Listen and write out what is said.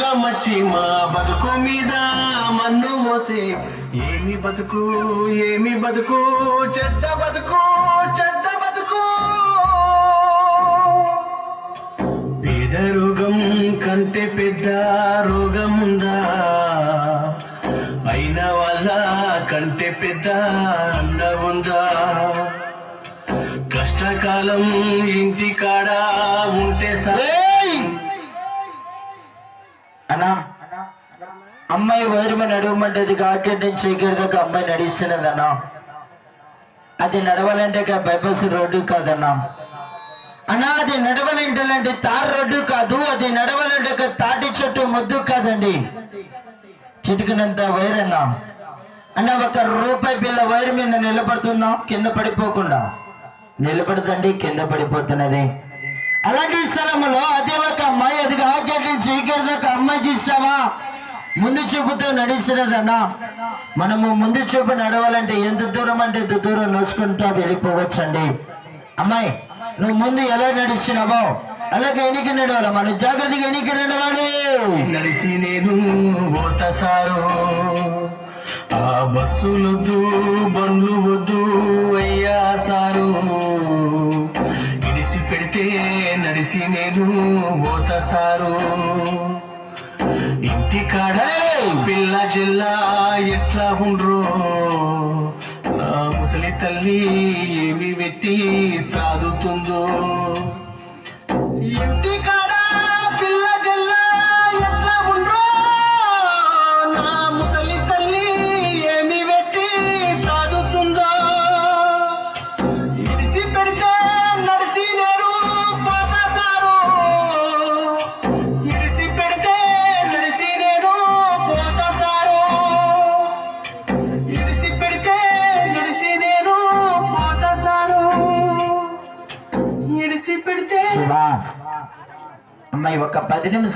రోగమచ్చి మా బతుకు మీద మన్ను మోసే ఏమి బతుకు ఏమి బతుకు చెడ్డ బతుకు చెడ్డ బతుకు. పేద రోగం కంటే పెద్ద రోగం ఉందా? అయిన వాళ్ళ కంటే పెద్ద అన్న ఉందా? కష్టకాలం ఇంటి కాడ ఉంటే అన్నా అమ్మాయి వైరు మీద నడవమంటది కాకేటి నుంచి ఇక్కడ దాకా అమ్మాయి నడిస్తున్నదన్నా. అది నడవాలంటే బైపాస్ రోడ్డు కాదన్నా. అన్నా అది నడవాలంటే తార్ రోడ్డు కాదు, అది నడవాలంటే తాటి చెట్టు ముద్దు కాదండి, చిటికినంత వైర్ అన్నా. అన్నా ₹1 బిల్ల వైర్ మీద నిలబడుతుందా? కింద పడిపోకుండా నిలబడదండి, కింద పడిపోతున్నది. అలాంటి స్థలంలో అదే ఒక అమ్మాయి అది కాకేటి నుంచి ఇక్కడ దాకా అమ్మాయి చూసావా ముందు చూపుతో నడిచినదన్నా. మనము ముందు చూపు నడవాలంటే ఎంత దూరం అంటే ఎంత దూరం నడుచుకుంటా వెళ్ళిపోవచ్చండి. అమ్మాయి నువ్వు ముందు ఎలా నడిచినావో అలాగే ఎనికి నడవాలి, మనం జాగ్రత్తగా ఎనికి నడవాలి. నడిచి నేను పోతా సారు, ఆ బస్సులొద్దు బండ్లు వద్దు అయ్యా సారు. ఇడిసి పెడితే నడిసి నేను పోతా సారు. ఇంటి కాడ పిల్ల జిల్లా ఎట్లా ఉండ్రో, నా ముసలి తల్లి ఏమి పెట్టి సాదుతుందో. ఇంటి కాడ పిల్ల జిల్లా ఎట్లా ఉండ్రో, నా ముసలి తల్లి ఏమి పెట్టి సాదుతుందో. ఇడిసి పెడితే నడిసి నేను పోతా సారు, ఇడిసి పెడితే నడిసి నేను పోతా సారు, ఇడిసి పెడితే నడిసి నేను పోతా సారు, ఇడిసి పెడితే. అమ్మాయి ఒక 10 నిమిషాలు